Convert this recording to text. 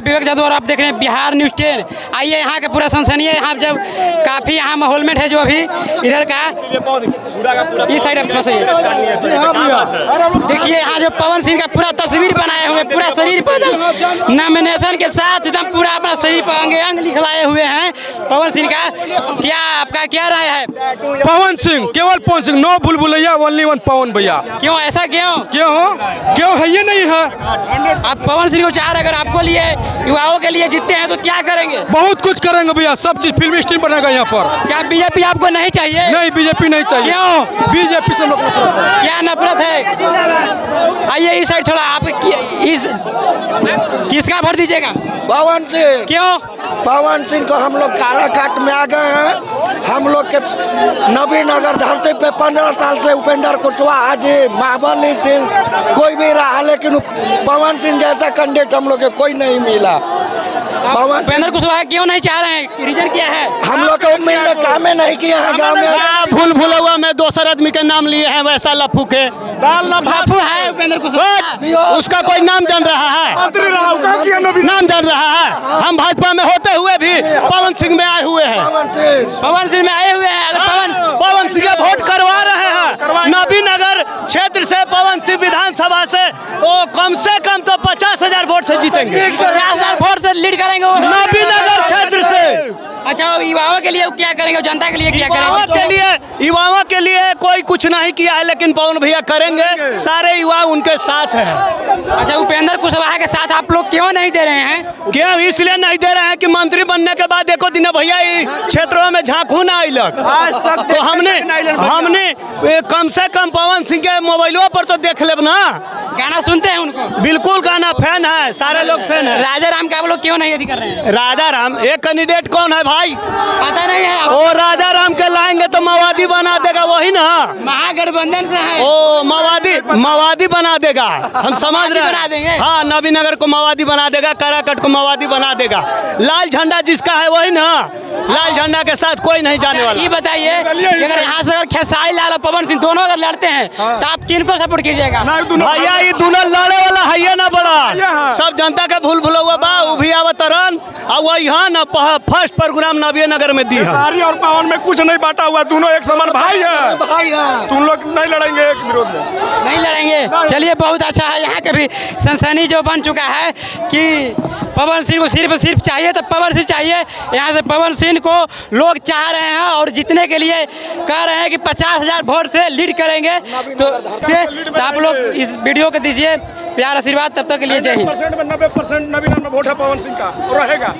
विवेक जादव और आप देख रहे हैं बिहार न्यूज़ 10। आइए यहाँ का पूरा सनसनी है। यहाँ जब काफ़ी यहाँ माहौल में है जो अभी इधर का इस साइड थोड़ा सा देखिए यहाँ जो पवन सिंह का पूरा तस्वीर बनाए हुए, पूरा शरीर पर नॉमिनेशन के साथ एकदम पूरा अपना शरीर पर अंग अंग लिखवाए हुए हैं पवन सिंह का। क्या आपका क्या राय है? पवन सिंह, केवल पवन सिंह, नो भूल भुलैया, ओनली वन पवन भैया। क्यों ऐसा क्यों? क्यों है ये नहीं है? आप पवन सिंह को चाह रहे, अगर आपको लिए युवाओं के लिए जीतते हैं तो क्या करेंगे? बहुत कुछ करेंगे भैया, सब चीज फिल्म स्ट्रीम बनेगा यहाँ पर। क्या बीजेपी आपको नहीं चाहिए? नहीं, बीजेपी नहीं चाहिए। क्यों? बीजेपी से लोग नफरत है। क्या नफरत है? आइए इस साइड थोड़ा, आप इस किसका वोट दीजिएगा? पवन सिंह। क्यों? पवन सिंह को हम लोग काराकाट में आ गए हैं। हम लोग के नवीनगर धरती पे 15 साल से उपेंद्र कुशवाहा जी, महाबली सिंह, कोई भी रहा, लेकिन पवन सिंह जैसा कैंडिडेट हम लोग के कोई नहीं मिला। उपेंद्र कुशवाहा क्यों नहीं चाह रहे हैं? रीजन क्या है? हम लोग को उम्मीद काम नहीं किया है गाँव में। भूल भुलवा में दोसर आदमी के नाम लिए हैं, वैसा लफू के लफू है उपेंद्र कुशवाहा। उसका कोई नाम जान रहा है? नाम जान रहा है? हम भाजपा में होते हुए भी पवन सिंह में आए हुए हैं। पवन सिंह में आए हुए हैं। अगर पवन सिंह के वोट करवा रहे हैं। नबीनगर क्षेत्र से पवन सिंह विधानसभा से वो कम से कम तो 50,000 वोट से जीतेंगे। 50,000 वोट से लीड करेंगे नबीनगर क्षेत्र से। अच्छा, युवाओं के लिए क्या करेंगे? जनता के लिए क्या करेंगे? युवाओं के लिए कोई कुछ नहीं किया है, लेकिन पवन भैया करेंगे। सारे युवा उनके साथ हैं। अच्छा, उपेंद्र कुशवाहा के साथ आप लोग क्यों नहीं दे रहे हैं? क्यों इसलिए नहीं दे रहे हैं कि मंत्री बनने के बाद देखो दिन भैया क्षेत्रों में झांकू ना आइलक। आज तक तो हमने कम से कम पवन सिंह के मोबाइलों पर तो देख लेब ना। गाना सुनते हैं उनको? बिल्कुल, गाना फैन है, सारे लोग फैन है। राजा राम का आप लोग क्यों नहीं कर रहे हैं? राजा राम एक कैंडिडेट कौन है भाई? पता नहीं है। ओ राजा राम के लाएंगे तो माओवादी बना देगा, वही ना। महागठबंधन से है। ओ माओवादी बना देगा, हम समझ रहे बना देंगे। हैं। हाँ, नबीनगर को माओवादी बना देगा, काराकाट को माओवादी बना देगा। लाल झंडा जिसका है वही ना। लाल झंडा के साथ कोई नहीं जाने वाला। ये बताइए, अगर यहाँ से अगर खेसारी लाल और पवन सिंह दोनों अगर लड़ते हैं तो आप किनको सपोर्ट कीजिएगा? भैया ये दोनों लड़े वाला है ना बड़ा। सब जनता के भूल भुलवा बा, वो भी अवतरण और वही ना फर्स्ट प्रोग्राम नबीनगर में दी है। खेसारी और पवन में कुछ नहीं बांटा हुआ, दोनों एक समान भाई है। तुम लोग नहीं लड़ेंगे एक विरोध में? नहीं लड़ेंगे। चलिए, बहुत अच्छा है। यहाँ के भी सनसनी जो बन चुका है कि पवन सिंह को सिर्फ चाहिए तो पवन सिंह चाहिए। यहाँ से पवन सिंह को लोग चाह रहे हैं और जीतने के लिए कह रहे हैं कि 50,000 वोट से लीड करेंगे। तो आप लोग इस वीडियो को दीजिए प्यार आशीर्वाद। तब तक के लिए जय हिंद। 90% नबीनगर में वोट है पवन सिंह का, रहेगा।